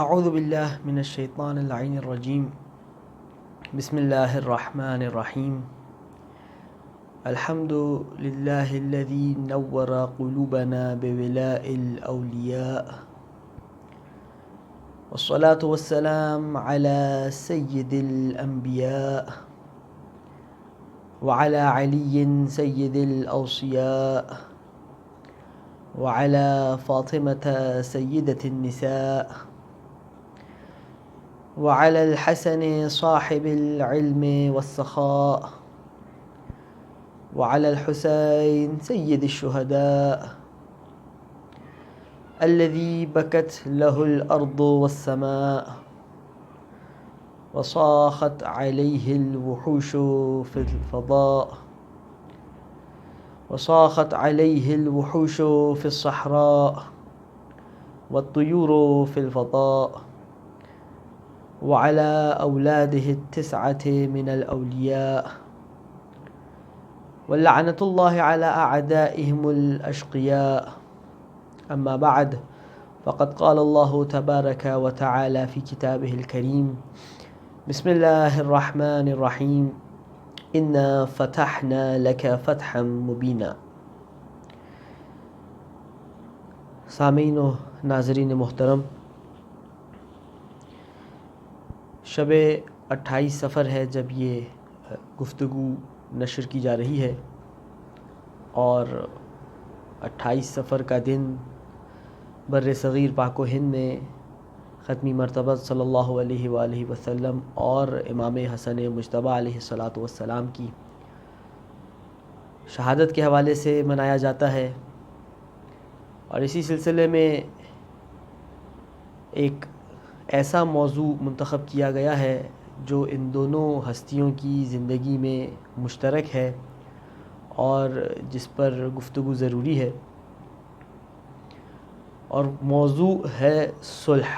اعوذ باللہ من الشیطان اللعین الرجیم بسم اللہ الرحمن الرحیم الحمد للہ الذی نور قلوبنا بولاء الاولیاء والصلاة والسلام على سید الانبیاء وعلى علی سید الاوصیاء وعلى فاطمة سیدة النساء وعلى الحسن صاحب العلم والسخاء وعلى الحسين سيد الشهداء الذي بكت له الأرض والسماء وصاخت عليه الوحوش في الفضاء وصاخت عليه الوحوش في الصحراء والطيور في الفضاء وعلى أولاده التسعة من الأولياء ولعنة الله على أعدائهم الأشقياء أما بعد فقد قال الله تبارك وتعالى في كتابه الكريم بسم الله الرحمن الرحيم إنا فتحنا لك فتحا مبينا. سامعین و ناظرین محترم، شب 28 سفر ہے جب یہ گفتگو نشر کی جا رہی ہے، اور 28 سفر کا دن بر صغیر پاک و ہند میں ختمی مرتبہ صلی اللہ علیہ وآلہ وسلم اور امام حسن مجتبیٰ علیہ الصلاۃ والسلام کی شہادت کے حوالے سے منایا جاتا ہے. اور اسی سلسلے میں ایک ایسا موضوع منتخب کیا گیا ہے جو ان دونوں ہستیوں کی زندگی میں مشترک ہے اور جس پر گفتگو ضروری ہے، اور موضوع ہے صلح.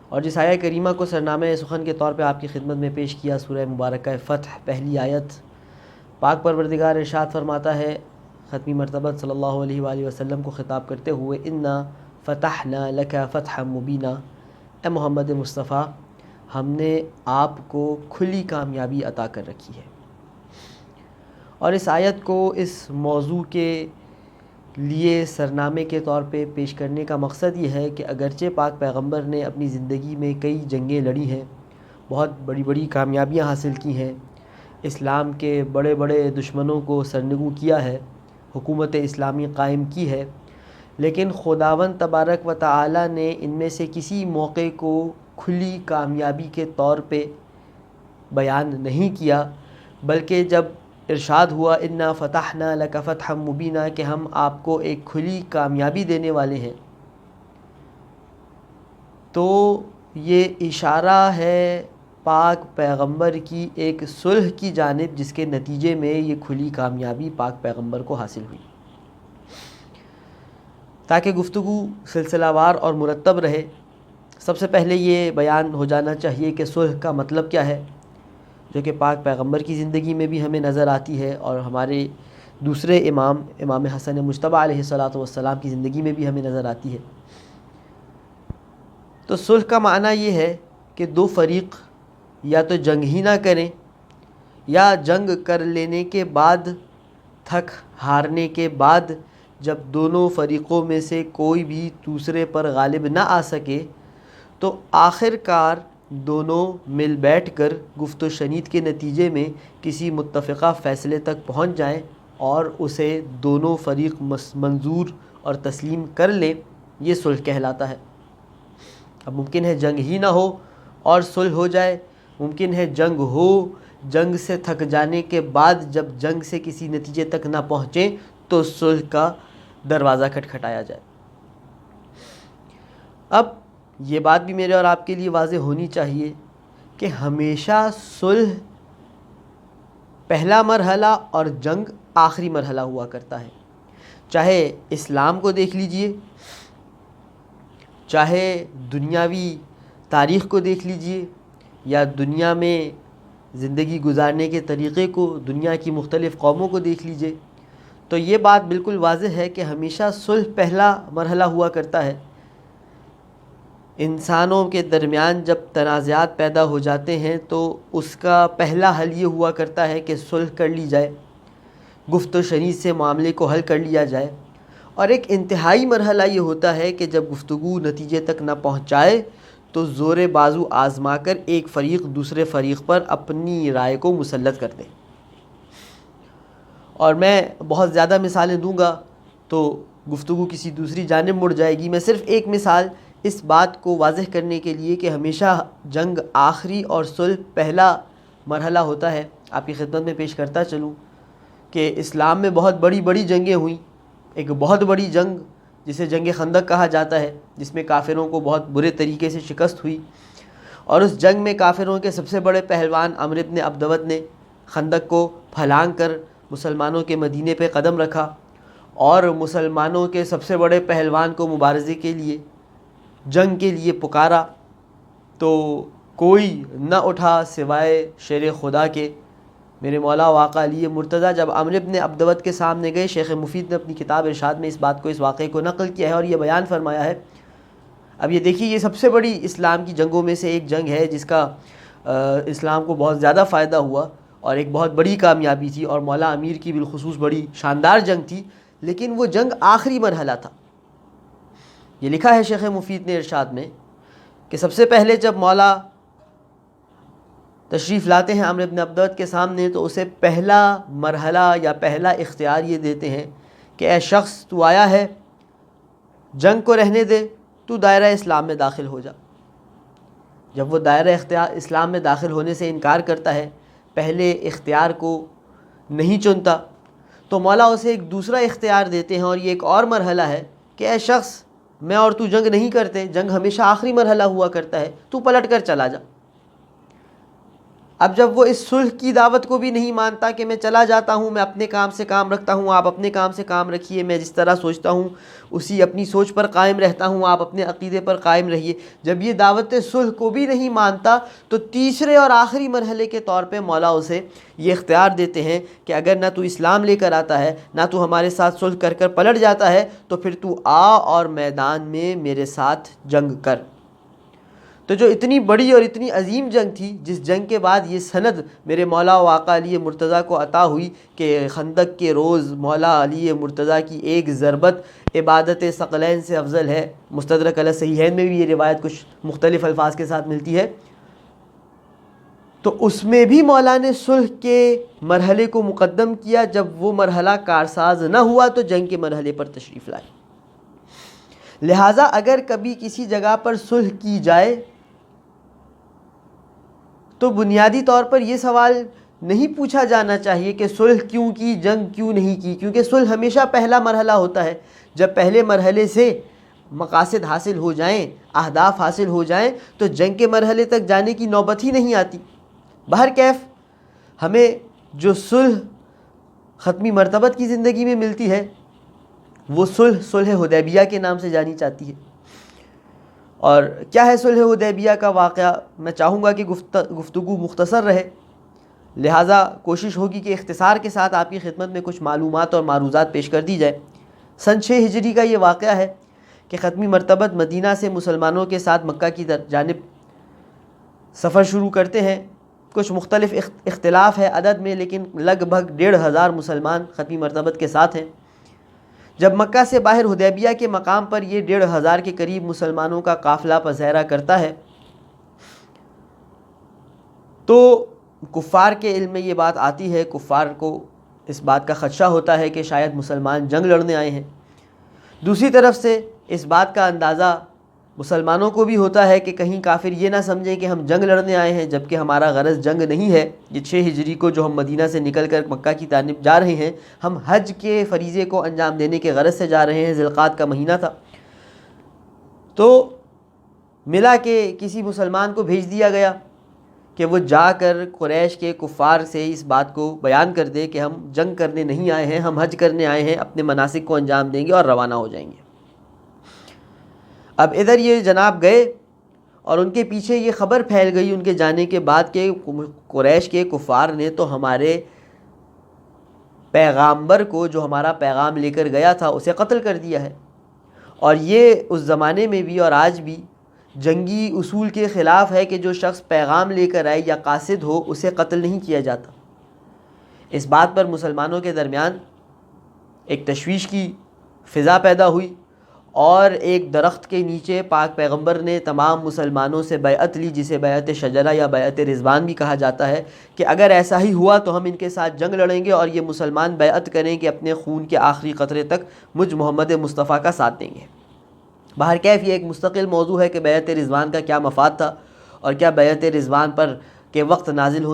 اور جس آیہ کریمہ کو سرنامہ سخن کے طور پہ آپ کی خدمت میں پیش کیا، سورہ مبارکہ فتح پہلی آیت، پاک پروردگار ارشاد فرماتا ہے ختمی مرتبہ صلی اللہ علیہ وآلہ وسلم کو خطاب کرتے ہوئے، انا فتحنا لک فتحا مبینا، اے محمد مصطفیٰ ہم نے آپ کو کھلی کامیابی عطا کر رکھی ہے. اور اس آیت کو اس موضوع کے لیے سرنامے کے طور پہ پیش کرنے کا مقصد یہ ہے کہ اگرچہ پاک پیغمبر نے اپنی زندگی میں کئی جنگیں لڑی ہیں، بہت بڑی بڑی کامیابیاں حاصل کی ہیں، اسلام کے بڑے بڑے دشمنوں کو سرنگوں کیا ہے، حکومت اسلامی قائم کی ہے، لیکن خداوند تبارک و تعالی نے ان میں سے کسی موقع کو کھلی کامیابی کے طور پہ بیان نہیں کیا، بلکہ جب ارشاد ہوا انا فتحنا لک فتحا مبینا کہ ہم آپ کو ایک کھلی کامیابی دینے والے ہیں، تو یہ اشارہ ہے پاک پیغمبر کی ایک صلح کی جانب، جس کے نتیجے میں یہ کھلی کامیابی پاک پیغمبر کو حاصل ہوئی. تاکہ گفتگو سلسلہ وار اور مرتب رہے، سب سے پہلے یہ بیان ہو جانا چاہیے کہ صلح کا مطلب کیا ہے، جو کہ پاک پیغمبر کی زندگی میں بھی ہمیں نظر آتی ہے اور ہمارے دوسرے امام حسن مجتبیٰ علیہ الصلاۃ والسلام کی زندگی میں بھی ہمیں نظر آتی ہے. تو صلح کا معنی یہ ہے کہ دو فریق یا تو جنگ ہی نہ کریں، یا جنگ کر لینے کے بعد، تھک ہارنے کے بعد جب دونوں فریقوں میں سے کوئی بھی دوسرے پر غالب نہ آ سکے تو آخر کار دونوں مل بیٹھ کر گفت و شنید کے نتیجے میں کسی متفقہ فیصلے تک پہنچ جائیں اور اسے دونوں فریق منظور اور تسلیم کر لیں. یہ صلح کہلاتا ہے. اب ممکن ہے جنگ ہی نہ ہو اور صلح ہو جائے، ممکن ہے جنگ ہو، جنگ سے تھک جانے کے بعد جب جنگ سے کسی نتیجے تک نہ پہنچیں تو صلح کا دروازہ کھٹکھٹایا جائے. اب یہ بات بھی میرے اور آپ کے لیے واضح ہونی چاہیے کہ ہمیشہ صلح پہلا مرحلہ اور جنگ آخری مرحلہ ہوا کرتا ہے. چاہے اسلام کو دیکھ لیجئے، چاہے دنیاوی تاریخ کو دیکھ لیجئے، یا دنیا میں زندگی گزارنے کے طریقے کو، دنیا کی مختلف قوموں کو دیکھ لیجئے، تو یہ بات بالکل واضح ہے کہ ہمیشہ صلح پہلا مرحلہ ہوا کرتا ہے. انسانوں کے درمیان جب تنازعات پیدا ہو جاتے ہیں تو اس کا پہلا حل یہ ہوا کرتا ہے کہ صلح کر لی جائے، گفت و شنید سے معاملے کو حل کر لیا جائے، اور ایک انتہائی مرحلہ یہ ہوتا ہے کہ جب گفتگو نتیجے تک نہ پہنچائے تو زور بازو آزما کر ایک فریق دوسرے فریق پر اپنی رائے کو مسلط کر دے۔ اور میں بہت زیادہ مثالیں دوں گا تو گفتگو کسی دوسری جانب مڑ جائے گی۔ میں صرف ایک مثال اس بات کو واضح کرنے کے لیے کہ ہمیشہ جنگ آخری اور صلح پہلا مرحلہ ہوتا ہے آپ کی خدمت میں پیش کرتا چلوں کہ اسلام میں بہت بڑی بڑی جنگیں ہوئیں۔ ایک بہت بڑی جنگ جسے جنگ خندق کہا جاتا ہے، جس میں کافروں کو بہت برے طریقے سے شکست ہوئی، اور اس جنگ میں کافروں کے سب سے بڑے پہلوان عمرو بن عبدود نے خندق کو پھلانگ کر مسلمانوں کے مدینے پہ قدم رکھا، اور مسلمانوں کے سب سے بڑے پہلوان کو مبارزے کے لیے، جنگ کے لیے پکارا تو کوئی نہ اٹھا سوائے شیر خدا کے، میرے مولا و آقا علی مرتضیٰ۔ جب عمرو بن عبدود کے سامنے گئے، شیخ مفید نے اپنی کتاب ارشاد میں اس واقعے کو نقل کیا ہے اور یہ بیان فرمایا ہے۔ اب یہ دیکھیے، یہ سب سے بڑی اسلام کی جنگوں میں سے ایک جنگ ہے جس کا اسلام کو بہت زیادہ فائدہ ہوا اور ایک بہت بڑی کامیابی تھی، اور مولا امیر کی بالخصوص بڑی شاندار جنگ تھی، لیکن وہ جنگ آخری مرحلہ تھا۔ یہ لکھا ہے شیخ مفید نے ارشاد میں کہ سب سے پہلے جب مولا تشریف لاتے ہیں عمرو بن عبدود کے سامنے تو اسے پہلا مرحلہ یا پہلا اختیار یہ دیتے ہیں کہ اے شخص، تو آیا ہے، جنگ کو رہنے دے، تو دائرہ اسلام میں داخل ہو جا۔ جب وہ دائرہ اسلام میں داخل ہونے سے انکار کرتا ہے، پہلے اختیار کو نہیں چنتا، تو مولا اسے ایک دوسرا اختیار دیتے ہیں، اور یہ ایک اور مرحلہ ہے کہ اے شخص، میں اور تو جنگ نہیں کرتے، جنگ ہمیشہ آخری مرحلہ ہوا کرتا ہے، تو پلٹ کر چلا جا۔ اب جب وہ اس صلح کی دعوت کو بھی نہیں مانتا کہ میں چلا جاتا ہوں، میں اپنے کام سے کام رکھتا ہوں، آپ اپنے کام سے کام رکھیے، میں جس طرح سوچتا ہوں اسی اپنی سوچ پر قائم رہتا ہوں، آپ اپنے عقیدے پر قائم رہیے، جب یہ دعوت صلح کو بھی نہیں مانتا تو تیسرے اور آخری مرحلے کے طور پہ مولا اسے یہ اختیار دیتے ہیں کہ اگر نہ تو اسلام لے کر آتا ہے، نہ تو ہمارے ساتھ صلح کر کر پلٹ جاتا ہے، تو پھر تو آ اور میدان میں میرے ساتھ جنگ کر۔ تو جو اتنی بڑی اور اتنی عظیم جنگ تھی، جس جنگ کے بعد یہ سند میرے مولا و آقا علی مرتضیٰ کو عطا ہوئی کہ خندق کے روز مولا علی مرتضیٰ کی ایک ضربت عبادت ثقلین سے افضل ہے۔ مستدرک علی صحیحین میں بھی یہ روایت کچھ مختلف الفاظ کے ساتھ ملتی ہے۔ تو اس میں بھی مولا نے صلح کے مرحلے کو مقدم کیا، جب وہ مرحلہ کارساز نہ ہوا تو جنگ کے مرحلے پر تشریف لائے۔ لہٰذا اگر کبھی کسی جگہ پر صلح کی جائے تو بنیادی طور پر یہ سوال نہیں پوچھا جانا چاہیے کہ صلح کیوں کی، جنگ کیوں نہیں کی، کیونکہ صلح ہمیشہ پہلا مرحلہ ہوتا ہے۔ جب پہلے مرحلے سے مقاصد حاصل ہو جائیں، اہداف حاصل ہو جائیں تو جنگ کے مرحلے تک جانے کی نوبت ہی نہیں آتی۔ بہرکیف ہمیں جو صلح ختمی مرتبت کی زندگی میں ملتی ہے وہ صلح حدیبیہ کے نام سے جانی جاتی ہے۔ اور کیا ہے صلح حدیبیہ کا واقعہ؟ میں چاہوں گا کہ گفتگو مختصر رہے، لہٰذا کوشش ہوگی کہ اختصار کے ساتھ آپ کی خدمت میں کچھ معلومات اور معروضات پیش کر دی جائے۔ سن 6 ہجری کا یہ واقعہ ہے کہ ختمی مرتبت مدینہ سے مسلمانوں کے ساتھ مکہ کی جانب سفر شروع کرتے ہیں۔ کچھ مختلف اختلاف ہے عدد میں، لیکن لگ بھگ 1500 مسلمان ختمی مرتبت کے ساتھ ہیں۔ جب مکہ سے باہر حدیبیہ کے مقام پر یہ 1500 کے قریب مسلمانوں کا قافلہ پسیرا کرتا ہے تو کفار کے علم میں یہ بات آتی ہے، کفار کو اس بات کا خدشہ ہوتا ہے کہ شاید مسلمان جنگ لڑنے آئے ہیں۔ دوسری طرف سے اس بات کا اندازہ مسلمانوں کو بھی ہوتا ہے کہ کہیں کافر یہ نہ سمجھیں کہ ہم جنگ لڑنے آئے ہیں، جبکہ ہمارا غرض جنگ نہیں ہے۔ یہ 6 ہجری کو جو ہم مدینہ سے نکل کر مکہ کی جانب جا رہے ہیں، ہم حج کے فریضے کو انجام دینے کے غرض سے جا رہے ہیں۔ ذی القعدہ کا مہینہ تھا، تو ملا کہ کسی مسلمان کو بھیج دیا گیا کہ وہ جا کر قریش کے کفار سے اس بات کو بیان کر دے کہ ہم جنگ کرنے نہیں آئے ہیں، ہم حج کرنے آئے ہیں، اپنے مناسک کو انجام دیں گے اور روانہ ہو جائیں گے۔ اب ادھر یہ جناب گئے اور ان کے پیچھے یہ خبر پھیل گئی ان کے جانے کے بعد کہ قریش کے کفار نے تو ہمارے پیغامبر کو، جو ہمارا پیغام لے کر گیا تھا، اسے قتل کر دیا ہے۔ اور یہ اس زمانے میں بھی اور آج بھی جنگی اصول کے خلاف ہے کہ جو شخص پیغام لے کر آئے یا قاصد ہو اسے قتل نہیں کیا جاتا۔ اس بات پر مسلمانوں کے درمیان ایک تشویش کی فضا پیدا ہوئی، اور ایک درخت کے نیچے پاک پیغمبر نے تمام مسلمانوں سے بیعت لی، جسے بیعت شجرہ یا بیعت رضوان بھی کہا جاتا ہے، کہ اگر ایسا ہی ہوا تو ہم ان کے ساتھ جنگ لڑیں گے اور یہ مسلمان بیعت کریں کہ اپنے خون کے آخری قطرے تک مجھ محمد مصطفیٰ کا ساتھ دیں گے۔ بہرکیف یہ ایک مستقل موضوع ہے کہ بیعت رضوان کا کیا مفاد تھا، اور کیا بیعت رضوان پر کے وقت نازل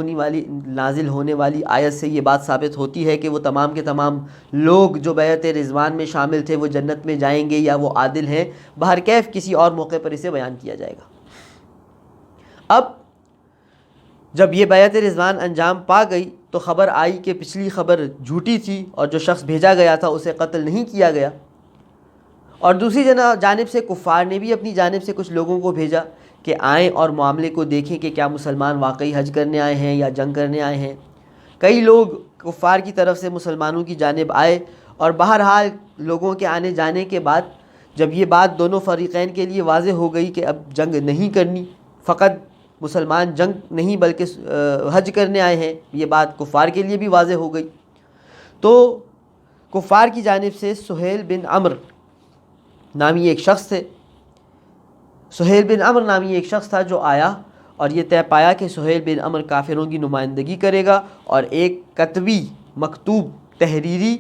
ہونے والی آیت سے یہ بات ثابت ہوتی ہے کہ وہ تمام کے تمام لوگ جو بیعت رضوان میں شامل تھے وہ جنت میں جائیں گے یا وہ عادل ہیں۔ بہرکیف کسی اور موقع پر اسے بیان کیا جائے گا۔ اب جب یہ بیعت رضوان انجام پا گئی تو خبر آئی کہ پچھلی خبر جھوٹی تھی اور جو شخص بھیجا گیا تھا اسے قتل نہیں کیا گیا، اور دوسری جانب سے کفار نے بھی اپنی جانب سے کچھ لوگوں کو بھیجا کہ آئیں اور معاملے کو دیکھیں کہ کیا مسلمان واقعی حج کرنے آئے ہیں یا جنگ کرنے آئے ہیں۔ کئی لوگ کفار کی طرف سے مسلمانوں کی جانب آئے، اور بہرحال لوگوں کے آنے جانے کے بعد جب یہ بات دونوں فریقین کے لیے واضح ہو گئی کہ اب جنگ نہیں کرنی، فقط مسلمان جنگ نہیں بلکہ حج کرنے آئے ہیں، یہ بات کفار کے لیے بھی واضح ہو گئی، تو کفار کی جانب سے سہیل بن عمرو نامی ایک شخص تھا جو آیا، اور یہ طے پایا کہ سہیل بن عمرو کافروں کی نمائندگی کرے گا، اور ایک کتبی مکتوب تحریری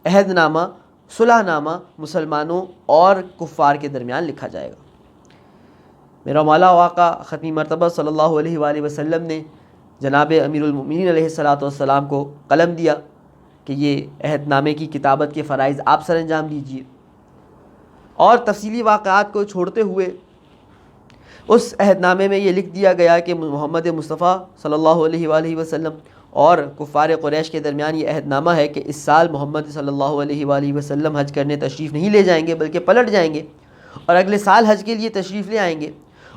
عہد نامہ صلح نامہ مسلمانوں اور کفار کے درمیان لکھا جائے گا۔ میرا مولا آقا ختمی مرتبہ صلی اللہ علیہ وآلہ وسلم نے جناب امیر المؤمنین علیہ السلام کو قلم دیا کہ یہ عہد نامے کی کتابت کے فرائض آپ سر انجام دیجیے، اور تفصیلی واقعات کو چھوڑتے ہوئے اس عہد نامے میں یہ لکھ دیا گیا کہ محمد مصطفیٰ صلی اللہ علیہ وآلہ وسلم اور کفار قریش کے درمیان یہ عہد نامہ ہے کہ اس سال محمد صلی اللہ علیہ وآلہ وسلم حج کرنے تشریف نہیں لے جائیں گے بلکہ پلٹ جائیں گے، اور اگلے سال حج کے لیے تشریف لے آئیں گے،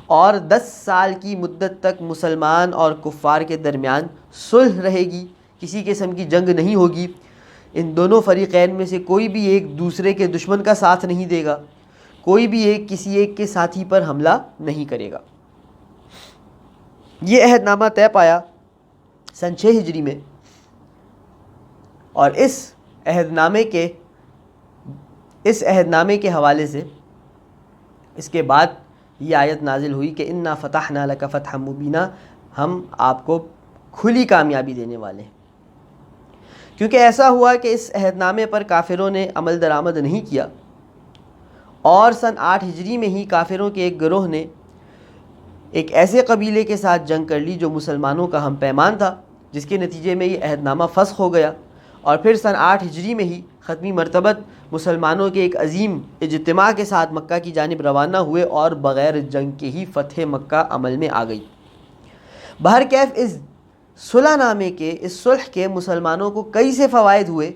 اور 10 سال کی مدت تک مسلمان اور کفار کے درمیان صلح رہے گی، کسی قسم کی جنگ نہیں ہوگی، ان دونوں فریقین میں سے کوئی بھی ایک دوسرے کے دشمن کا ساتھ نہیں دے گا، کوئی بھی ایک کسی ایک کے ساتھی پر حملہ نہیں کرے گا۔ یہ عہد نامہ طے پایا سن 6 ہجری میں، اور اس عہد نامے کے حوالے سے اس کے بعد یہ آیت نازل ہوئی کہ انا فتحنا لک فتحا مبینا، ہم آپ کو کھلی کامیابی دینے والے ہیں، کیونکہ ایسا ہوا کہ اس عہد نامے پر کافروں نے عمل درآمد نہیں کیا، اور سن 8 ہجری میں ہی کافروں کے ایک گروہ نے ایک ایسے قبیلے کے ساتھ جنگ کر لی جو مسلمانوں کا ہم پیمان تھا، جس کے نتیجے میں یہ عہد نامہ فسخ ہو گیا، اور پھر سن 8 ہجری میں ہی ختمی مرتبت مسلمانوں کے ایک عظیم اجتماع کے ساتھ مکہ کی جانب روانہ ہوئے، اور بغیر جنگ کے ہی فتح مکہ عمل میں آ گئی۔ بہرکیف اس صلح کے مسلمانوں کو کئی سے فوائد ہوئے،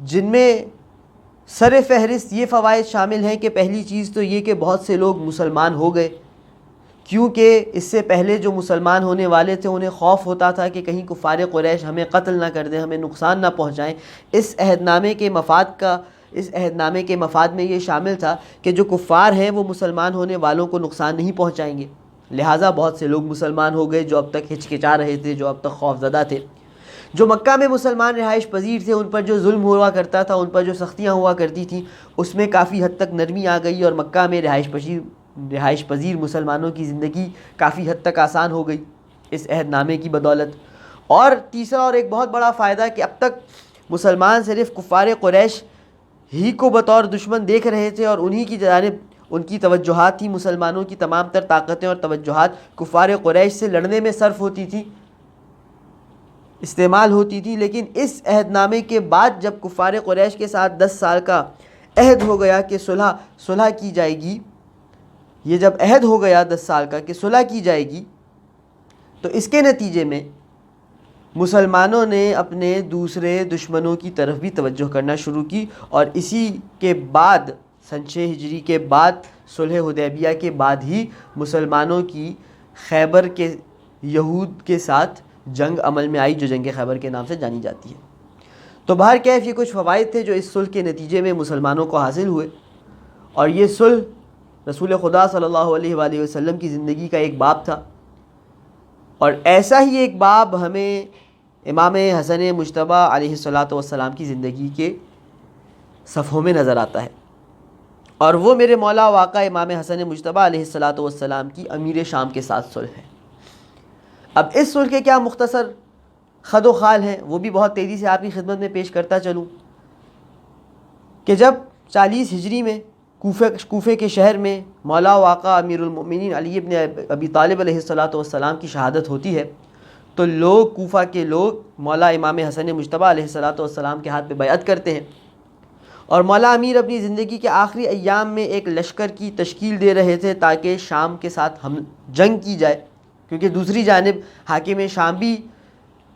جن میں سر فہرست یہ فوائد شامل ہیں کہ پہلی چیز تو یہ کہ بہت سے لوگ مسلمان ہو گئے، کیونکہ اس سے پہلے جو مسلمان ہونے والے تھے انہیں خوف ہوتا تھا کہ کہیں کفار قریش ہمیں قتل نہ کر دیں، ہمیں نقصان نہ پہنچائیں۔ اس عہد نامے کے مفاد میں یہ شامل تھا کہ جو کفار ہیں وہ مسلمان ہونے والوں کو نقصان نہیں پہنچائیں گے، لہٰذا بہت سے لوگ مسلمان ہو گئے جو اب تک ہچکچا رہے تھے، جو اب تک خوف زدہ تھے۔ جو مکہ میں مسلمان رہائش پذیر تھے، ان پر جو ظلم ہوا کرتا تھا، ان پر جو سختیاں ہوا کرتی تھیں، اس میں کافی حد تک نرمی آ گئی، اور مکہ میں رہائش پذیر مسلمانوں کی زندگی کافی حد تک آسان ہو گئی اس عہد نامے کی بدولت۔ اور تیسرا اور ایک بہت بڑا فائدہ کہ اب تک مسلمان صرف کفار قریش ہی کو بطور دشمن دیکھ رہے تھے، اور انہی کی جانب ان کی توجہات تھی، مسلمانوں کی تمام تر طاقتیں اور توجہات کفار قریش سے لڑنے میں صرف ہوتی تھی، استعمال ہوتی تھی۔ لیکن اس عہد نامے کے بعد جب کفار قریش کے ساتھ 10 سال کا عہد ہو گیا کہ صلح کی جائے گی، یہ جب عہد ہو گیا 10 سال کا کہ صلح کی جائے گی، تو اس کے نتیجے میں مسلمانوں نے اپنے دوسرے دشمنوں کی طرف بھی توجہ کرنا شروع کی، اور اسی کے بعد سن 6 ہجری کے بعد صلح حدیبیہ کے بعد ہی مسلمانوں کی خیبر کے یہود کے ساتھ جنگ عمل میں آئی، جو جنگ خیبر کے نام سے جانی جاتی ہے۔ تو بہرکیف یہ کچھ فوائد تھے جو اس صلح کے نتیجے میں مسلمانوں کو حاصل ہوئے، اور یہ صلح رسول خدا صلی اللہ علیہ وآلہ وسلم کی زندگی کا ایک باب تھا، اور ایسا ہی ایک باب ہمیں امام حسن مجتبیٰ علیہ السلام کی زندگی کے صفحوں میں نظر آتا ہے، اور وہ میرے مولا واقع امام حسن مجتبیٰ علیہ السلام کی امیر شام کے ساتھ صلح ہے۔ اب اس صلح کے کیا مختصر خد و خال ہیں، وہ بھی بہت تیزی سے آپ کی خدمت میں پیش کرتا چلوں کہ جب 40 ہجری میں کوفے کے شہر میں مولا واقع امیر المؤمنین علی ابن ابی طالب علیہ السلام کی شہادت ہوتی ہے، تو لوگ کوفہ کے لوگ مولا امام حسن مجتبیٰ علیہ السلام کے ہاتھ پہ بیعت کرتے ہیں، اور مولا امیر اپنی زندگی کے آخری ایام میں ایک لشکر کی تشکیل دے رہے تھے تاکہ شام کے ساتھ جنگ کی جائے، کیونکہ دوسری جانب حاکم شام بھی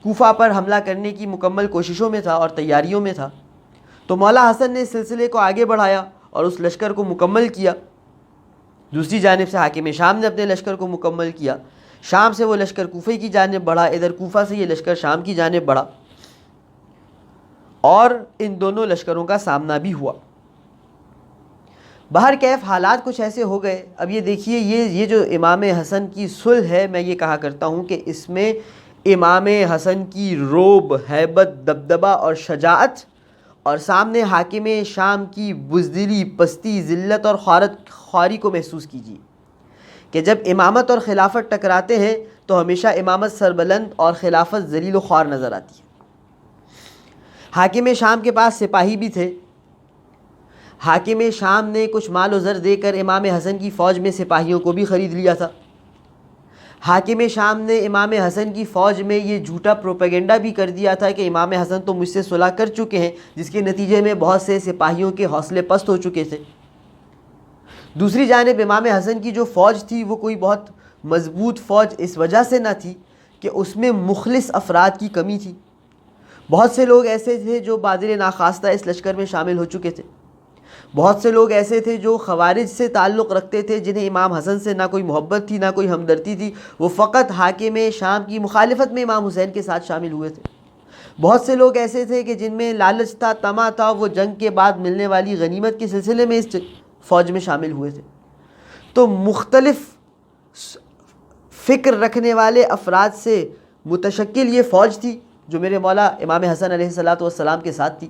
کوفہ پر حملہ کرنے کی مکمل کوششوں میں تھا اور تیاریوں میں تھا۔ تو مولا حسن نے اس سلسلے کو آگے بڑھایا اور اس لشکر کو مکمل کیا۔ دوسری جانب سے حاکم شام نے اپنے لشکر کو مکمل کیا، شام سے وہ لشکر کوفے کی جانب بڑھا، ادھر کوفہ سے یہ لشکر شام کی جانب بڑھا، اور ان دونوں لشکروں کا سامنا بھی ہوا۔ بہر کیف حالات کچھ ایسے ہو گئے۔ اب یہ دیکھیے، یہ جو امام حسن کی صلح ہے، میں یہ کہا کرتا ہوں کہ اس میں امام حسن کی رعب، ہیبت، دبدبہ اور شجاعت، اور سامنے حاکم شام کی بزدلی، پستی، ذلت اور خواری کو محسوس کیجیے کہ جب امامت اور خلافت ٹکراتے ہیں تو ہمیشہ امامت سربلند اور خلافت ذلیل و خوار نظر آتی ہے۔ حاکم شام کے پاس سپاہی بھی تھے، حاکم شام نے کچھ مال و زر دے کر امام حسن کی فوج میں سپاہیوں کو بھی خرید لیا تھا۔ حاکم شام نے امام حسن کی فوج میں یہ جھوٹا پروپیگنڈا بھی کر دیا تھا کہ امام حسن تو مجھ سے صلح کر چکے ہیں، جس کے نتیجے میں بہت سے سپاہیوں کے حوصلے پست ہو چکے تھے۔ دوسری جانب امام حسن کی جو فوج تھی وہ کوئی بہت مضبوط فوج اس وجہ سے نہ تھی کہ اس میں مخلص افراد کی کمی تھی۔ بہت سے لوگ ایسے تھے جو بادر ناخواستہ اس لشکر میں شامل ہو چکے تھے، بہت سے لوگ ایسے تھے جو خوارج سے تعلق رکھتے تھے، جنہیں امام حسن سے نہ کوئی محبت تھی نہ کوئی ہمدردی تھی، وہ فقط حاکم شام کی مخالفت میں امام حسین کے ساتھ شامل ہوئے تھے۔ بہت سے لوگ ایسے تھے کہ جن میں لالچ تھا، طمع تھا، وہ جنگ کے بعد ملنے والی غنیمت کے سلسلے میں اس فوج میں شامل ہوئے تھے۔ تو مختلف فکر رکھنے والے افراد سے متشکل یہ فوج تھی جو میرے مولا امام حسن علیہ السلام کے ساتھ تھی،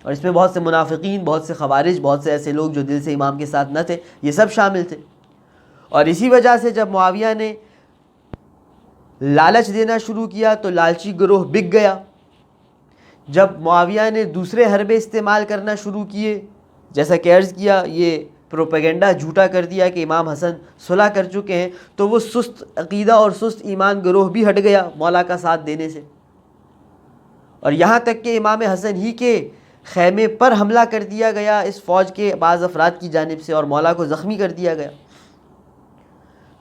اور اس میں بہت سے منافقین، بہت سے خوارج، بہت سے ایسے لوگ جو دل سے امام کے ساتھ نہ تھے، یہ سب شامل تھے۔ اور اسی وجہ سے جب معاویہ نے لالچ دینا شروع کیا تو لالچی گروہ بک گیا۔ جب معاویہ نے دوسرے حربے استعمال کرنا شروع کیے، جیسا کہ عرض کیا، یہ پروپیگنڈا جھوٹا کر دیا کہ امام حسن صلح کر چکے ہیں، تو وہ سست عقیدہ اور سست ایمان گروہ بھی ہٹ گیا مولا کا ساتھ دینے سے، اور یہاں تک کہ امام حسن ہی کے خیمے پر حملہ کر دیا گیا اس فوج کے بعض افراد کی جانب سے، اور مولا کو زخمی کر دیا گیا۔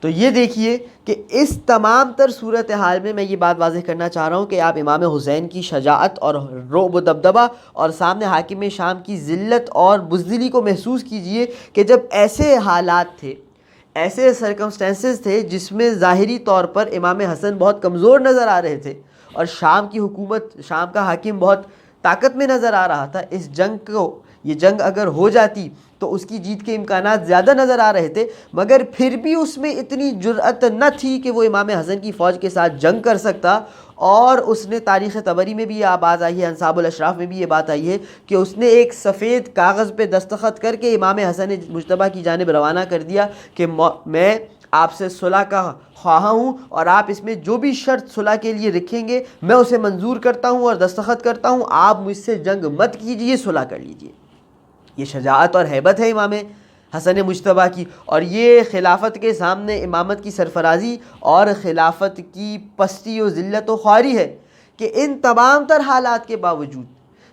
تو یہ دیکھیے کہ اس تمام تر صورتحال میں میں یہ بات واضح کرنا چاہ رہا ہوں کہ آپ امام حسین کی شجاعت اور رعب و دبدبہ اور سامنے حاکم شام کی ذلت اور بزدلی کو محسوس کیجئے کہ جب ایسے حالات تھے، ایسے سرکمسٹینسز تھے جس میں ظاہری طور پر امام حسن بہت کمزور نظر آ رہے تھے، اور شام کی حکومت، شام کا حاکم بہت طاقت میں نظر آ رہا تھا۔ یہ جنگ اگر ہو جاتی تو اس کی جیت کے امکانات زیادہ نظر آ رہے تھے، مگر پھر بھی اس میں اتنی جرأت نہ تھی کہ وہ امام حسن کی فوج کے ساتھ جنگ کر سکتا، اور اس نے تاریخ طبری میں بھی یہ بات آئی ہے، انصاب الاشراف میں بھی یہ بات آئی ہے کہ اس نے ایک سفید کاغذ پہ دستخط کر کے امام حسن مجتبیٰ کی جانب روانہ کر دیا کہ میں آپ سے صلح کا خواہاں ہوں، اور آپ اس میں جو بھی شرط صلح کے لیے رکھیں گے میں اسے منظور کرتا ہوں اور دستخط کرتا ہوں، آپ مجھ سے جنگ مت کیجئے، صلح کر لیجئے۔ یہ شجاعت اور ہیبت ہے امام حسن مجتبیٰ کی، اور یہ خلافت کے سامنے امامت کی سرفرازی اور خلافت کی پستی و ذلت و خواری ہے کہ ان تمام تر حالات کے باوجود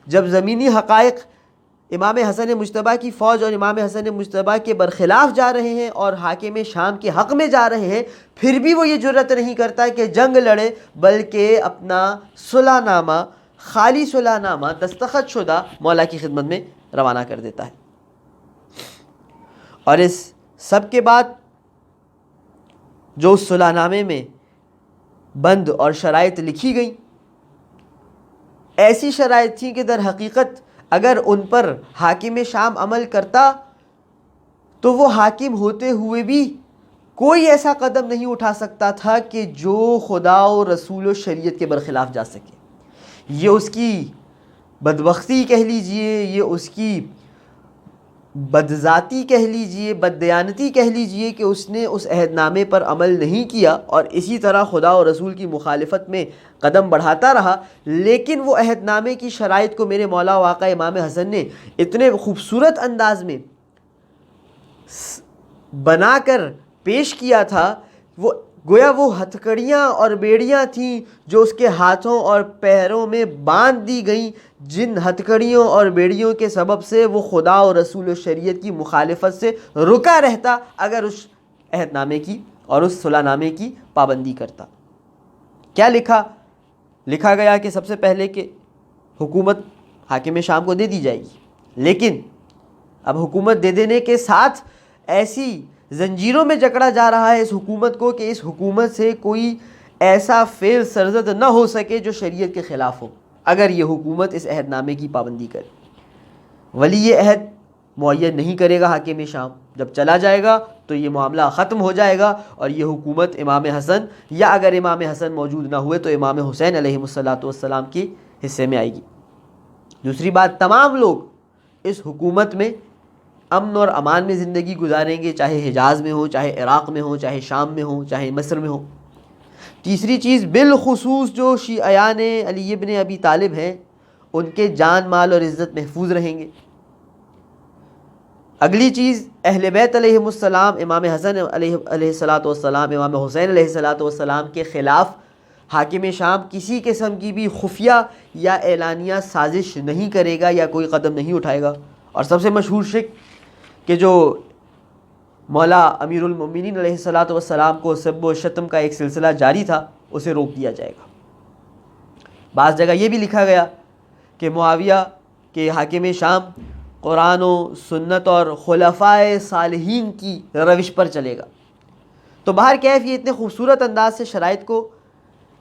جب زمینی حقائق امام حسن مجتبیٰ کی فوج اور امام حسن مجتبیٰ کے برخلاف جا رہے ہیں اور حاکم شام کے حق میں جا رہے ہیں، پھر بھی وہ یہ جرأت نہیں کرتا کہ جنگ لڑے، بلکہ اپنا صلح نامہ، خالی صلح نامہ دستخط شدہ مولا کی خدمت میں روانہ کر دیتا ہے۔ اور اس سب کے بعد جو اس صلح نامے میں بند اور شرائط لکھی گئیں، ایسی شرائط تھیں کہ در حقیقت اگر ان پر حاکم شام عمل کرتا تو وہ حاکم ہوتے ہوئے بھی کوئی ایسا قدم نہیں اٹھا سکتا تھا کہ جو خدا و رسول و شریعت کے برخلاف جا سکے. یہ اس کی بدبختی کہہ لیجئے، یہ اس کی بدذاتی کہہ لیجئے، بددیانتی کہہ لیجئے کہ اس نے اس عہد نامے پر عمل نہیں کیا اور اسی طرح خدا و رسول کی مخالفت میں قدم بڑھاتا رہا. لیکن وہ عہد نامے کی شرائط کو میرے مولا و آقا امام حسن نے اتنے خوبصورت انداز میں بنا کر پیش کیا تھا، وہ گویا وہ ہتھکڑیاں اور بیڑیاں تھیں جو اس کے ہاتھوں اور پیروں میں باندھ دی گئیں، جن ہتھکڑیوں اور بیڑیوں کے سبب سے وہ خدا و رسول و شریعت کی مخالفت سے رکا رہتا اگر اس عہد نامے کی اور اس صلح نامے کی پابندی کرتا. کیا لکھا گیا کہ سب سے پہلے کہ حکومت حاکم شام کو دے دی جائے گی، لیکن اب حکومت دے دینے کے ساتھ ایسی زنجیروں میں جکڑا جا رہا ہے اس حکومت کو کہ اس حکومت سے کوئی ایسا فعل سرزد نہ ہو سکے جو شریعت کے خلاف ہو اگر یہ حکومت اس عہد نامے کی پابندی کرے. ولی عہد معین نہیں کرے گا حاکم شام، جب چلا جائے گا تو یہ معاملہ ختم ہو جائے گا اور یہ حکومت امام حسن یا اگر امام حسن موجود نہ ہوئے تو امام حسین علیہ السلام کے حصے میں آئے گی. دوسری بات، تمام لوگ اس حکومت میں امن اور امان میں زندگی گزاریں گے، چاہے حجاز میں ہوں، چاہے عراق میں ہوں، چاہے شام میں ہوں، چاہے مصر میں ہوں. تیسری چیز، بالخصوص جو شیعیان علی ابن ابی طالب ہیں ان کے جان مال اور عزت محفوظ رہیں گے. اگلی چیز، اہل بیت علیہ السلام، امام حسن علیہ السلام، امام حسین علیہ السلام کے خلاف حاکم شام کسی قسم کی بھی خفیہ یا اعلانیہ سازش نہیں کرے گا یا کوئی قدم نہیں اٹھائے گا. اور سب سے مشہور شک کہ جو مولا امیر المؤمنین علیہ السلام کو سب و شتم کا ایک سلسلہ جاری تھا، اسے روک دیا جائے گا. بعض جگہ یہ بھی لکھا گیا کہ معاویہ کے حاکم شام قرآن و سنت اور خلفائے صالحین کی روش پر چلے گا. تو بہرکیف یہ اتنے خوبصورت انداز سے شرائط کو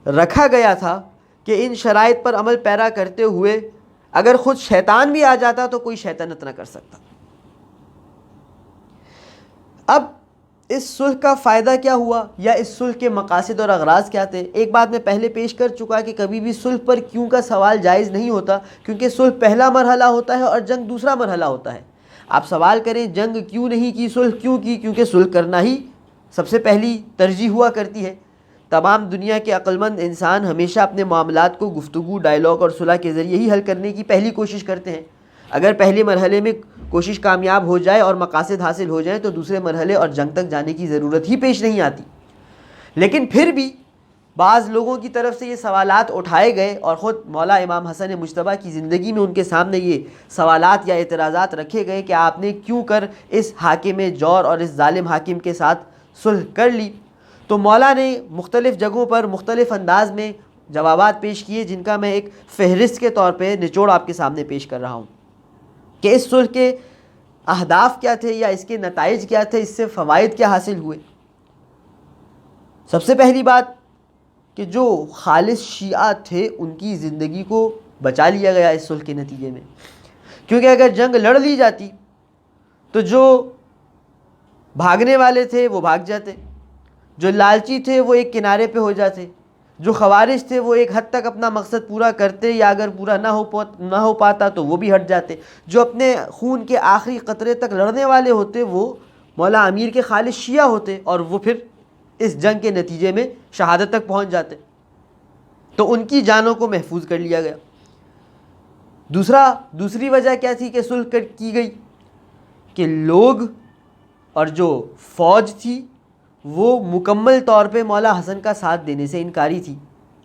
رکھا گیا تھا کہ ان شرائط پر عمل پیرا کرتے ہوئے اگر خود شیطان بھی آ جاتا تو کوئی شیطنت نہ کر سکتا. اب اس صلح کا فائدہ کیا ہوا یا اس صلح کے مقاصد اور اغراض کیا تھے؟ ایک بات میں پہلے پیش کر چکا کہ کبھی بھی صلح پر کیوں کا سوال جائز نہیں ہوتا، کیونکہ صلح پہلا مرحلہ ہوتا ہے اور جنگ دوسرا مرحلہ ہوتا ہے. آپ سوال کریں جنگ کیوں نہیں کی، صلح کیوں کی؟ کیونکہ صلح کرنا ہی سب سے پہلی ترجیح ہوا کرتی ہے. تمام دنیا کے عقل مند انسان ہمیشہ اپنے معاملات کو گفتگو، ڈائلاگ اور صلح کے ذریعے ہی حل کرنے کی پہلی کوشش کرتے ہیں. اگر پہلے مرحلے میں کوشش کامیاب ہو جائے اور مقاصد حاصل ہو جائیں تو دوسرے مرحلے اور جنگ تک جانے کی ضرورت ہی پیش نہیں آتی. لیکن پھر بھی بعض لوگوں کی طرف سے یہ سوالات اٹھائے گئے اور خود مولا امام حسن مجتبیٰ کی زندگی میں ان کے سامنے یہ سوالات یا اعتراضات رکھے گئے کہ آپ نے کیوں کر اس حاکم جور اور اس ظالم حاکم کے ساتھ صلح کر لی. تو مولا نے مختلف جگہوں پر مختلف انداز میں جوابات پیش کیے، جن کا میں ایک فہرست کے طور پہ نچوڑ آپ کے سامنے پیش کر رہا ہوں کہ اس صلح کے اہداف کیا تھے یا اس کے نتائج کیا تھے، اس سے فوائد کیا حاصل ہوئے. سب سے پہلی بات کہ جو خالص شیعہ تھے ان کی زندگی کو بچا لیا گیا اس صلح کے نتیجے میں، کیونکہ اگر جنگ لڑ لی جاتی تو جو بھاگنے والے تھے وہ بھاگ جاتے، جو لالچی تھے وہ ایک کنارے پہ ہو جاتے، جو خوارج تھے وہ ایک حد تک اپنا مقصد پورا کرتے یا اگر پورا نہ ہو پاتا تو وہ بھی ہٹ جاتے. جو اپنے خون کے آخری قطرے تک لڑنے والے ہوتے وہ مولا امیر کے خالص شیعہ ہوتے اور وہ پھر اس جنگ کے نتیجے میں شہادت تک پہنچ جاتے. تو ان کی جانوں کو محفوظ کر لیا گیا. دوسری وجہ کیا تھی کہ صلح کی گئی؟ کہ لوگ اور جو فوج تھی وہ مکمل طور پہ مولا حسن کا ساتھ دینے سے انکاری تھی،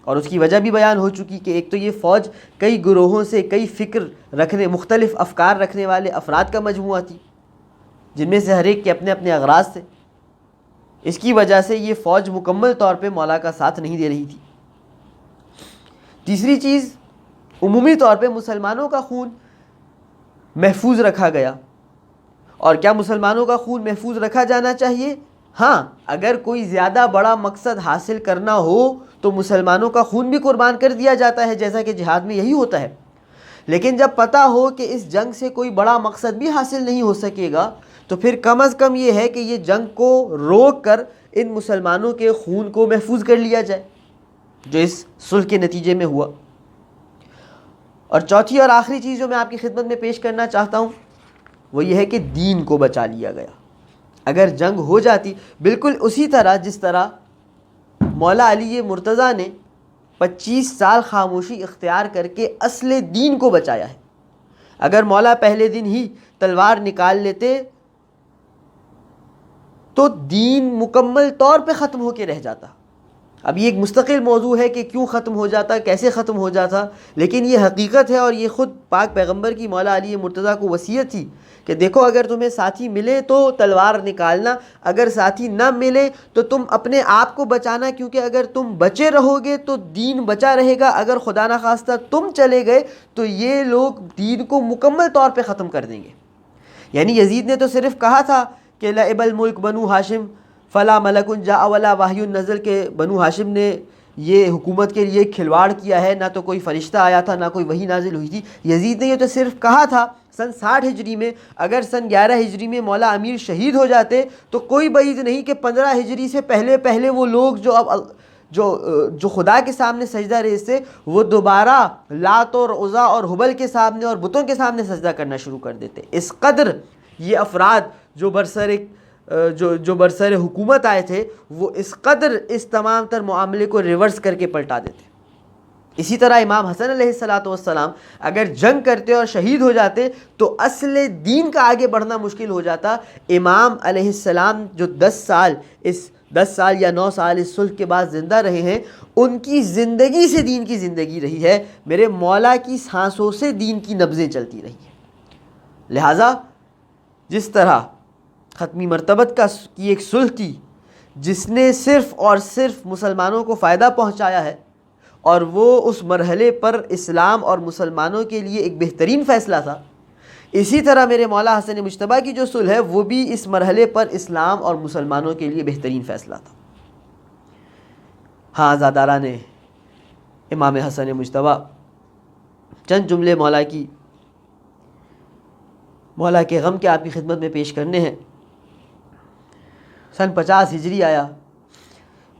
اور اس کی وجہ بھی بیان ہو چکی کہ ایک تو یہ فوج کئی گروہوں سے کئی مختلف افکار رکھنے والے افراد کا مجموعہ تھی، جن میں سے ہر ایک کے اپنے اپنے اغراض تھے. اس کی وجہ سے یہ فوج مکمل طور پہ مولا کا ساتھ نہیں دے رہی تھی. تیسری چیز، عمومی طور پہ مسلمانوں کا خون محفوظ رکھا گیا. اور کیا مسلمانوں کا خون محفوظ رکھا جانا چاہیے؟ ہاں، اگر کوئی زیادہ بڑا مقصد حاصل کرنا ہو تو مسلمانوں کا خون بھی قربان کر دیا جاتا ہے، جیسا کہ جہاد میں یہی ہوتا ہے. لیکن جب پتہ ہو کہ اس جنگ سے کوئی بڑا مقصد بھی حاصل نہیں ہو سکے گا تو پھر کم از کم یہ ہے کہ یہ جنگ کو روک کر ان مسلمانوں کے خون کو محفوظ کر لیا جائے جو اس صلح کے نتیجے میں ہوا۔ اور چوتھی اور آخری چیز جو میں آپ کی خدمت میں پیش کرنا چاہتا ہوں وہ یہ ہے کہ دین کو بچا لیا گیا۔ اگر جنگ ہو جاتی بالکل اسی طرح جس طرح مولا علی مرتضیٰ نے 25 سال خاموشی اختیار کر کے اصل دین کو بچایا ہے، اگر مولا پہلے دن ہی تلوار نکال لیتے تو دین مکمل طور پہ ختم ہو کے رہ جاتا۔ اب یہ ایک مستقل موضوع ہے کہ کیوں ختم ہو جاتا، کیسے ختم ہو جاتا، لیکن یہ حقیقت ہے اور یہ خود پاک پیغمبر کی مولا علی مرتضیٰ کو وصیت تھی کہ دیکھو اگر تمہیں ساتھی ملے تو تلوار نکالنا، اگر ساتھی نہ ملے تو تم اپنے آپ کو بچانا، کیونکہ اگر تم بچے رہو گے تو دین بچا رہے گا، اگر خدا نخواستہ تم چلے گئے تو یہ لوگ دین کو مکمل طور پہ ختم کر دیں گے۔ یعنی یزید نے تو صرف کہا تھا کہ لعب الملک بنو ہاشم فلا ملک جاء ولا وحی نزل، کے بنو ہاشم نے یہ حکومت کے لیے کھلواڑ کیا ہے، نہ تو کوئی فرشتہ آیا تھا نہ کوئی وحی نازل ہوئی تھی۔ یزید نے یہ تو صرف کہا تھا سن 60 ہجری میں، اگر سن 11 ہجری میں مولا امیر شہید ہو جاتے تو کوئی بعید نہیں کہ 15 ہجری سے پہلے وہ لوگ جو خدا کے سامنے سجدہ ریز تھے وہ دوبارہ لات اور عزا اور حبل کے سامنے اور بتوں کے سامنے سجدہ کرنا شروع کر دیتے۔ اس قدر یہ افراد جو برسر حکومت آئے تھے وہ اس قدر اس تمام تر معاملے کو ریورس کر کے پلٹا دیتے۔ اسی طرح امام حسن علیہ السلام اگر جنگ کرتے اور شہید ہو جاتے تو اصل دین کا آگے بڑھنا مشکل ہو جاتا۔ امام علیہ السلام جو 10 سال یا 9 سال اس صلح کے بعد زندہ رہے ہیں، ان کی زندگی سے دین کی زندگی رہی ہے، میرے مولا کی سانسوں سے دین کی نبضیں چلتی رہی ہیں۔ لہٰذا جس طرح ختمی مرتبت کی ایک صلح تھی جس نے صرف اور صرف مسلمانوں کو فائدہ پہنچایا ہے اور وہ اس مرحلے پر اسلام اور مسلمانوں کے لیے ایک بہترین فیصلہ تھا، اسی طرح میرے مولا حسن مجتبیٰ کی جو صلح ہے وہ بھی اس مرحلے پر اسلام اور مسلمانوں کے لیے بہترین فیصلہ تھا۔ ہاں عزاداران امام حسن مجتبیٰ، چند جملے مولا کے غم کے آپ کی خدمت میں پیش کرنے ہیں۔ سن 50 ہجری آیا،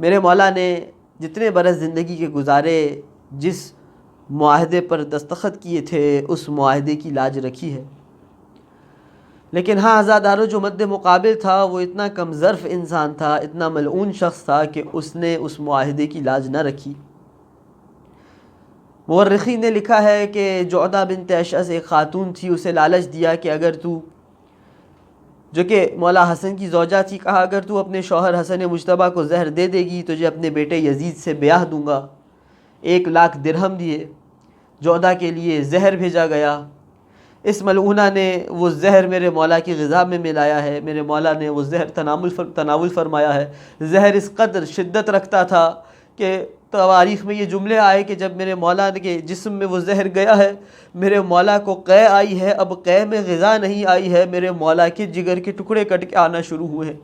میرے مولا نے جتنے برس زندگی کے گزارے جس معاہدے پر دستخط کیے تھے اس معاہدے کی لاج رکھی ہے، لیکن ہاں عزادارو جو مد مقابل تھا وہ اتنا کم ظرف انسان تھا، اتنا ملعون شخص تھا کہ اس نے اس معاہدے کی لاج نہ رکھی۔ مورخین نے لکھا ہے کہ جعدہ بنت اشعث ایک خاتون تھی، اسے لالچ دیا کہ اگر تو، جو کہ مولا حسن کی زوجہ تھی، کہا اگر تو اپنے شوہر حسن مجتبیٰ کو زہر دے دے گی تجھے اپنے بیٹے یزید سے بیاہ دوں گا۔ 1 لاکھ درہم دیے، جعدہ کے لیے زہر بھیجا گیا۔ اس ملعونہ نے وہ زہر میرے مولا کی غذا میں ملایا ہے، میرے مولا نے وہ زہر تناول فرمایا ہے۔ زہر اس قدر شدت رکھتا تھا کہ تواریخ میں یہ جملے آئے کہ جب میرے مولا کے جسم میں وہ زہر گیا ہے میرے مولا کو قے آئی ہے، اب قے میں غذا نہیں آئی ہے، میرے مولا کے جگر کے ٹکڑے کٹ کے آنا شروع ہوئے ہیں۔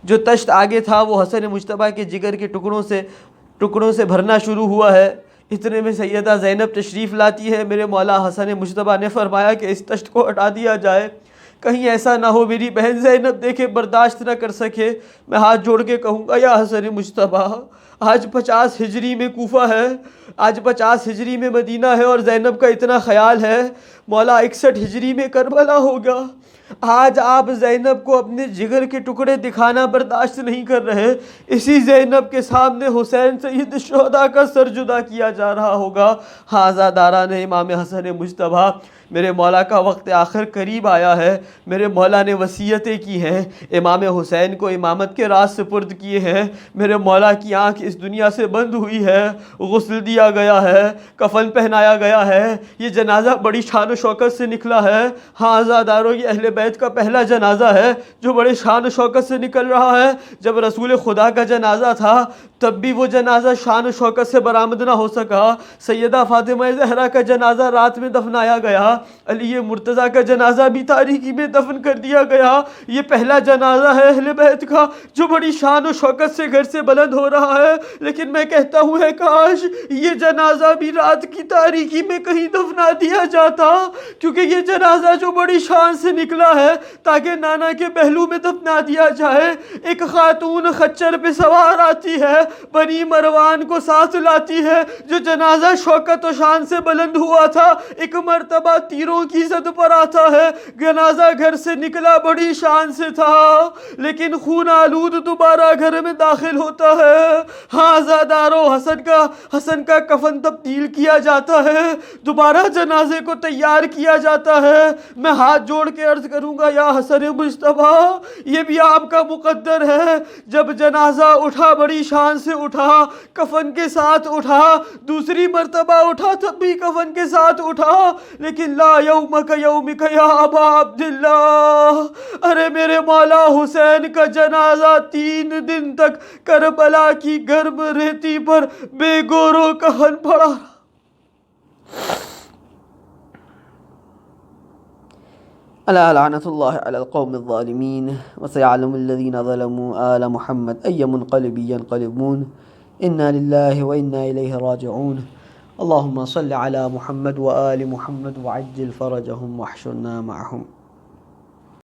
جو تشت آگے تھا وہ حسن مجتبیٰ کے جگر کے ٹکڑوں سے بھرنا شروع ہوا ہے۔ اتنے میں سیدہ زینب تشریف لاتی ہے، میرے مولا حسن مجتبیٰ نے فرمایا کہ اس تشت کو ہٹا دیا جائے، کہیں ایسا نہ ہو میری بہن زینب دیکھے برداشت نہ کر سکے۔ میں ہاتھ جوڑ کے کہوں گا یا حسن مجتبیٰ، آج 50 ہجری میں کوفہ ہے، آج 50 ہجری میں مدینہ ہے اور زینب کا اتنا خیال ہے، مولا 61 ہجری میں کربلا ہوگا۔ آج آپ زینب کو اپنے جگر کے ٹکڑے دکھانا برداشت نہیں کر رہے، اسی زینب کے سامنے حسین سید الشہداء کا سر جدا کیا جا رہا ہوگا۔ ہاں عزاداران امام حسن مجتبیٰ، میرے مولا کا وقت آخر قریب آیا ہے، میرے مولا نے وصیتیں کی ہیں، امام حسین کو امامت کے راز سپرد کیے ہیں، میرے مولا کی آنکھ اس دنیا سے بند ہوئی ہے، غسل دیا گیا ہے، کفن پہنایا گیا ہے، یہ جنازہ بڑی شان و شوکت سے نکلا ہے۔ ہاں عزادارو، یہ اہل بیت کا پہلا جنازہ ہے جو بڑے شان و شوکت سے نکل رہا ہے۔ جب رسول خدا کا جنازہ تھا تب بھی وہ جنازہ شان و شوکت سے برآمد نہ ہو سکا۔ سیدہ فاطمہ زہرا کا جنازہ رات میں دفنایا گیا، علی مرتضیٰ کا جنازہ بھی تاریکی میں دفن کر دیا گیا۔ یہ پہلا جنازہ ہے اہل بیت کا جو بڑی شان و شوکت سے گھر سے بلند ہو رہا ہے، لیکن میں کہتا ہوں ہے کاش یہ جنازہ بھی رات کی تاریکی میں کہیں دفنا دیا جاتا، کیونکہ یہ جنازہ جو بڑی شان سے نکلا ہے تاکہ نانا کے پہلو میں دفنا دیا جائے، ایک خاتون خچر پہ سوار آتی ہے، بنی مروان کو ساتھ لاتی ہے، جو جنازہ شوکت و شان سے بلند ہوا تھا ایک مرتبہ تیروں کی زد پر آتا ہے۔ جنازہ گھر سے نکلا بڑی شان سے تھا، لیکن خون آلود دوبارہ گھر میں داخل ہوتا ہے۔ ہاں زادارو، حسن کا کفن تبدیل کیا جاتا ہے، دوبارہ جنازے کو تیار کیا جاتا ہے۔ میں ہاتھ جوڑ کے عرض کروں گا یا حسن مصطفیٰ، یہ بھی آپ کا مقدر ہے۔ جب جنازہ اٹھا بڑی شان سے اٹھا، کفن کے ساتھ اٹھا، دوسری مرتبہ اٹھا تب بھی کفن کے ساتھ اٹھا، لیکن لا یومک یومک یا ابا عبداللہ، ارے میرے مولا حسین کا جنازہ 3 دن تک کربلا کی گرم ریتی پر بے گورو کفن پڑا۔ ألا لعنة الله على القوم الظالمين وسيعلم الذين ظلموا آل محمد أي منقلب ينقلبون إنا لله وإنا إليه راجعون اللهم صل على محمد وآل محمد وعجل فرجهم واحشرنا معهم